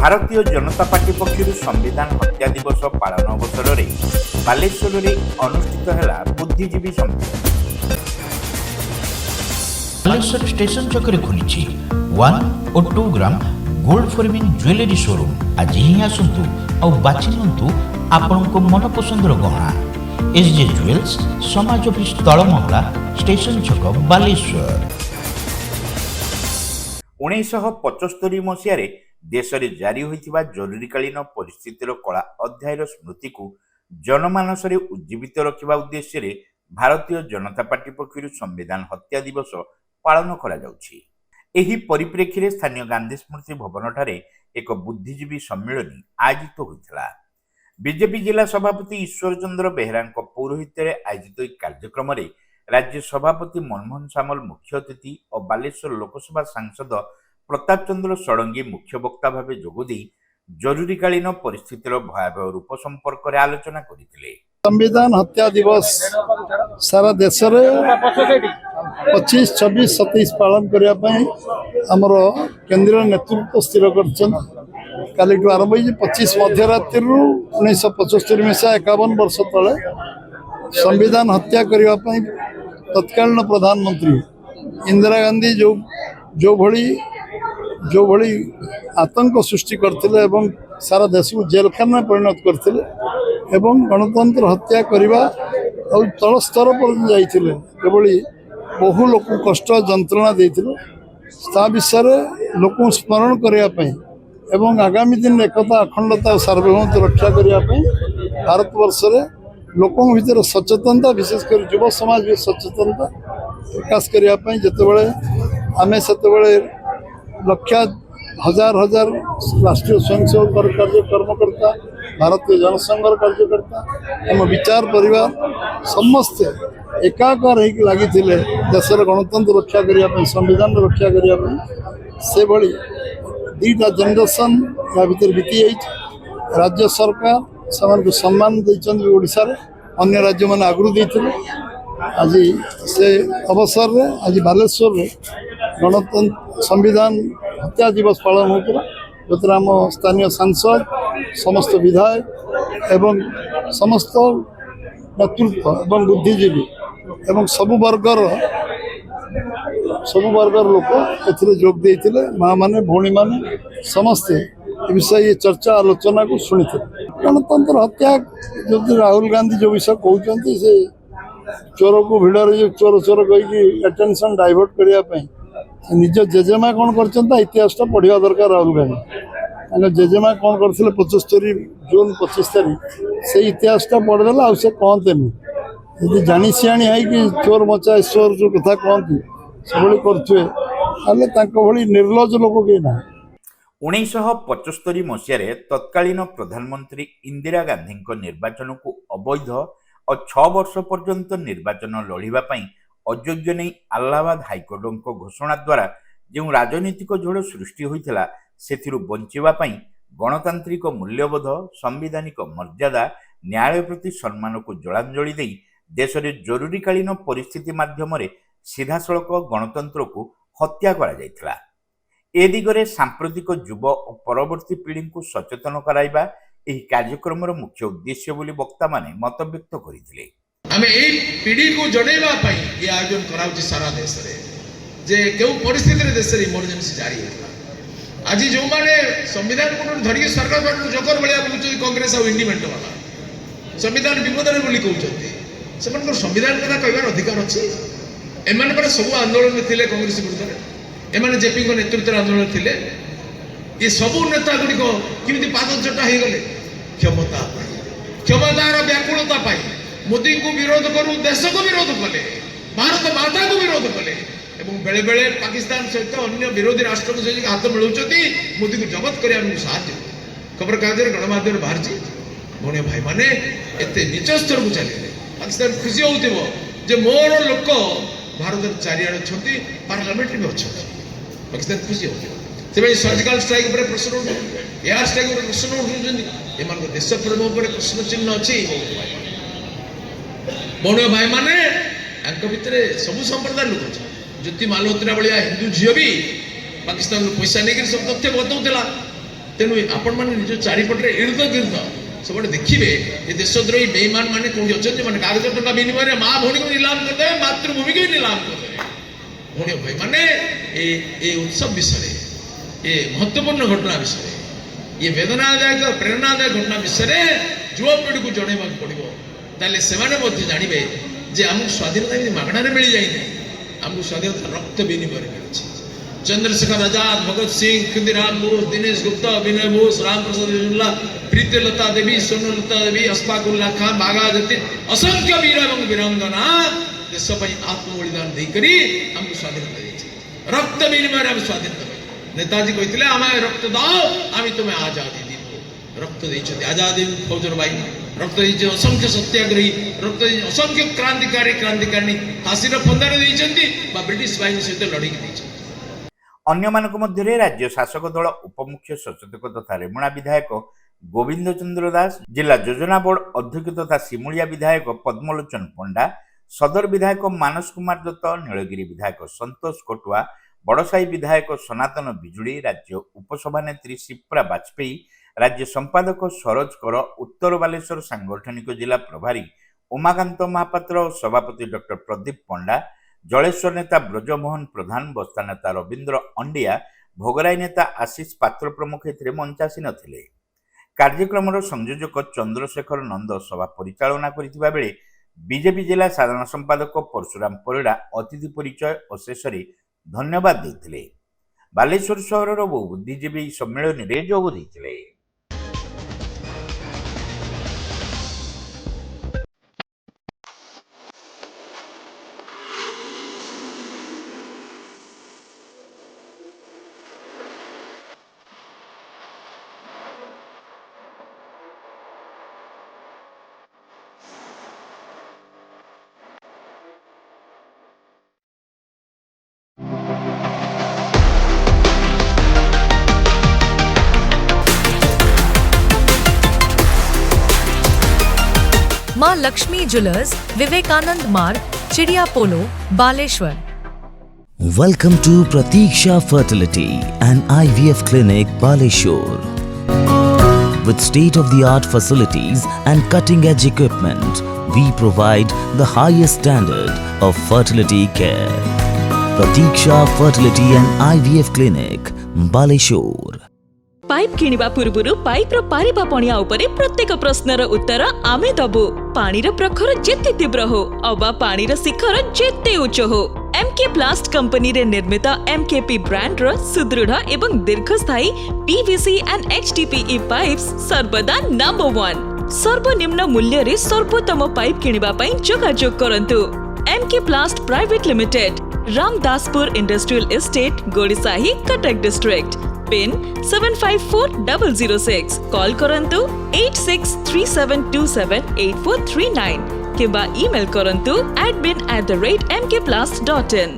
Bharatiya Janata party पक्षर संविधान हत्या दिवस पालन अवसर में बालेश्वर में अनुष्ठित है बुद्धिजीवी सम्मेलन। बालेश्वर स्टेशन छकरे खुली 1 और 2 gram gold forming jewellery showroom. आज ही आसतु और बाछि नियंतु आपनको मन पसंद गहना। एसजे ज्वेल्स समाज ऑफिस तलमंगला स्टेशन छक बालेश्वर। 1975 मसीह देश में जारी होता जरूरीकालीन परिस्थितिर कला अध्यायर स्मृति को जनमानस उज्जीवित रखा उद्देश्य रे भारतीय जनता पार्टी पक्षर संविधान हत्या दिवस पालन करा जाउछि। एही परिप्रेक्षी रे स्थानीय गांधी स्मृति भवन ठारे एक बुद्धिजीवी सम्मेलन आयोजित होइथिला। बीजेपी जिला सभापति ईश्वर चंद्र बेहरा पौरोहित्य आयोजित कार्यक्रम में राज्य सभापति मनमोहन सामल मुख्य अतिथि और बालेश्वर लोकसभा सांसद प्रताप चंद्र षडंगी मुख्य वक्ता भाव जोगदे जरूरीकालीन परिस्थितिर भयावह रूप संपर्क में आलोचना करथिले। संविधान हत्या दिवस सारा देश में 25, 26, 27 पालन करने आमर केंद्रीय नेतृत्व स्थिर काली आरंभ 25 मध्यरात्रि 1975 मसीहा 51 वर्ष तले संविधान हत्या करने तत्कालीन प्रधानमंत्री इंदिरा गांधी जो भली आतंक सृष्टि करथिले एवं सारा देश को जेलखाना परिणत करथिले एवं गणतंत्र हत्या करने और तल स्तर पर जाइथिले एभली बहु लोक कष्ट जंत्रणा देथिले ता विषय लोक स्मरण करने एवं आगामी दिन एकता अखंडता और सार्वभौमत्व रक्षा करने भारतवर्ष में लोकों भीतर सचेतनता विशेषकर युव समाज भी सचेतनता प्रकाश करने जितेबाला आम से लक्ष हजार हजार राष्ट्रीय स्वयंसेवक कार्यकर्ता भारतीय जनसंघर कार्यकर्ता आम विचार परिवार समस्ते एकाकार लगी देशर गणतंत्र रक्षा करने संविधान रक्षा करने से भली दीटा जनरेशन या भीतर बीती जाइए। राज्य सरकार से सम्मान देते ओडिशा रे अन्य राज्य मैंने आगु देते आज से अवसर में आज बालेश्वर में गणतंत्र संविधान हत्या दिवस पालन होता जो आम स्थानीय सांसद समस्त विधायक एवं समस्त नेतृत्व एवं बुद्धिजीवी एवं सबु वर्गर लोक ए जोग देते माँ माने भौणी माने समस्ते विषय चर्चा आलोचना को शुणी थे। गणतंत्र हत्या जो राहुल गांधी जो विषय कहते से चोर को भिड़े जो चोर चोर कही अटेंशन डाइवर्ट करने निज जेजेमा कौन कर इतिहास पढ़ा दरकार। राहुल गांधी जेजेमा कौन करते 75 जून 25 तारीख से इतिहास पढ़देला आ कहते नहीं जानी सियाणी है कि चोर मचा ईश्वर जो कथा कहती से करे निर्लज लोक कहीं ना। 1975 मसीह तत्कालीन प्रधानमंत्री इंदिरा गांधी निर्वाचन को अवैध और 6 वर्ष पर्यंत निर्वाचन लड़ाई अयोग्य नहीं अलाहाबाद हाइकोर्ट घोषणा द्वारा जो राजनीतिक झोड़ सृष्टि होता से बचापी गणतांत्रिक मूल्यबोध संवैधानिक मर्यादा न्याय प्रति सम्मान को जलांजलि दे देश में जरूरीकालीन परिस्थिति माध्यम सीधासलख गणतंत्र को हत्या करा जायथिला। ए दिगरे सांप्रतिक युव और परवर्ती पीढ़ी को सचेतन कराइबा एही कार्यक्रम मुख्य उद्देश्य बोली वक्ता माने मत व्यक्त करथिले। आमे एही पीढ़ी को जणैबा पई ये आयोजन कराउछि सारा देश रे जे केउ परिस्थिति रे देश रे इमरजेंसी जारी हेला। आज जो माने संविधान को धरि सरकार पर जोकर बलिया बुझुछि कांग्रेस और इंडिपेंडेंट वाला संविधान विपद रे बोली कहउछथि सेमनकर संविधान कथा कहबार अधिकार अछि। एमाने पर सब आंदोलन में थिले कांग्रेस विरुद्ध एमाने जेपी को नेतृत्व आंदोलन थिले ये सब नेता गुड़ी को किमिति पादचटा हो गले क्षमतार व्याकुलता पाई मोदी को विरोध करू देश को विरोध कले भारत माता को विरोध कले एवं बेले बेले पाकिस्तान सहित अन्य विरोधी राष्ट्र को हाथ मिलाउछथि मोदी को जबत करिया साहाय्य खबर कागज गणमाध्यम बाहर भौणी भाई माने एते नीच स्तर को चले पाकिस्तान खुशी होउथिबो जे मोर लोक भारत चारिआड छथि पार्लियामेंट में अछथि पाकिस्तान खुशी होउथिबो से सर्जिकल स्ट्राइक पर प्रश्न उठु एयर स्ट्राइक पर प्रश्न उठुछन एमान देश प्रेम पर प्रश्न चिन्ह अछि। भौणी भाई माने अंक भितरे सब संप्रदाय लोक छ ज्योति मालहोत्रा भलिया हिंदू झियो भी पाकिस्तान पैसा नहीं सब तथ्य बताऊला तेणु आपण मैंने निज चारिपटे इर्द गिर्द सब देखिए ये देशद्रोही बेईमान मैंने कौटी अच्छा मैंने कागज टका विनिमय माँ भौणी को निलाम करदे मातृभूमि को निलाम करदे भौणी भाई मैंने ये उत्सव विषय ये महत्वपूर्ण घटना विषय ये वेदनादायक प्रेरणादायक घटना विषय युवपीढ़ी को जनवा पड़ो ताले से जानवे जे आमको स्वाधीनता मागणार मिल जाए आमको स्वाधीनता रक्त विनिमय मिली चंद्रशेखर आजाद भगत सिंह खुदीराम बोस दिनेश गुप्ता विनय बोस राम प्रसाद बिरला प्रीतिलता देवी सोनलता देवी अशफाकुल्लाह खान बाघा जतीन असंख्य वीर एवं वीरांगना देश आत्म बलिदान देकर आमको स्वाधीनता दी रक्त विनिमय आम स्वाधीनता नेताजी कहते आम रक्त दाओ आम तुम्हें आजादी दी रक्त देते आजादी फौजर बाई रक्त देते असंख्य सत्याग्रही रक्त असंख्य क्रांतिकारी फांसी फंदार देते ब्रिटिश बाहिनी सहित लड़की अन्यମାନଙ୍କ ମଧ୍ୟରେ ରାଜ୍ୟ ଶାସକ ଦଳ ଉପମୁଖ୍ୟ ସଚେତକ ତଥା ରେମୁଣା ବିଧାୟକ ଗୋବିନ୍ଦ ଚନ୍ଦ୍ର ଦାସ, ଜିଲ୍ଲା ଯୋଜନା ବୋର୍ଡ ଅଧ୍ୟକ୍ଷ ତଥା ସିମୁଳିଆ ବିଧାୟକ ପଦ୍ମଲୋଚନ ପଣ୍ଡା, ସଦର ବିଧାୟକ ମାନସ କୁମାର ଦତ୍ତ, ନୀଳଗିରି ବିଧାୟକ ସନ୍ତୋଷ କଟୁଆ, ବଡ଼ସାହି ବିଧାୟକ ସନାତନ ବିଜୁଳି, ରାଜ୍ୟ ଉପସଭାନେତ୍ରୀ ଶିପ୍ରା ବାଜପେୟୀ, ରାଜ୍ୟ ସମ୍ପାଦକ ସରୋଜ କର, ଉତ୍ତର ବାଲେଶ୍ୱର ସାଂଗଠନିକ ଜିଲ୍ଲା ପ୍ରଭାରୀ ଉମାକାନ୍ତ ମହାପାତ୍ର ଓ ସଭାପତି ଡକ୍ଟର ପ୍ରଦୀପ ପଣ୍ଡା, जलेश्वर नेता ब्रजमोहन प्रधान, बस्ता नेता रवींद्र अंडिया, भोगराई नेता आशीष पात्र प्रमुख ए मंचासीन थिले। कार्यक्रम संयोजक चंद्रशेखर नंद सभा परिचालना करथिबा बेले बीजेपी जिला साधारण संपादक परशुराम परिड़ा अतिथि परिचय और शेष धन्यवाद देथिले। बालेश्वर सहर बुद्धिजीवी सम्मेलन में जोग देथिले। मां लक्ष्मी ज्वेलर्स, विवेकानंद मार्ग, चिड़िया पोलो, Baleshwar. Welcome to Pratiksha Fertility and IVF Clinic, Baleshwar. With state-of-the-art facilities and cutting-edge equipment, we provide the highest standard of fertility care. Pratiksha Fertility and IVF Clinic, Baleshwar. Pipe किनिबा पूर्वरु पाइप रो पारिबा पणिया उपरे प्रत्येक प्रश्नर उत्तर आमे दबु। पानीर प्रखर जेते तीव्र हो अबा पानीर शिखर जेते उच्च हो, एमके प्लास्ट कंपनी रे निर्मित एमकेपी ब्रांड रो सुदृढ़ एवं दीर्घस्थायी पीवीसी एंड एचडीपीई पाइप्स सर्वदा नंबर 1। सर्वनिम्न मूल्य रे सर्वोत्तम पाइप किनिबा पई जोगाजोग करंतु। MK plast private limited, Ramdaspur industrial estate, Gorisahi, Cuttack district. Pin 754006। Call करंतु 8637278439 किबा ईमेल करंतु admin@mkplast.in।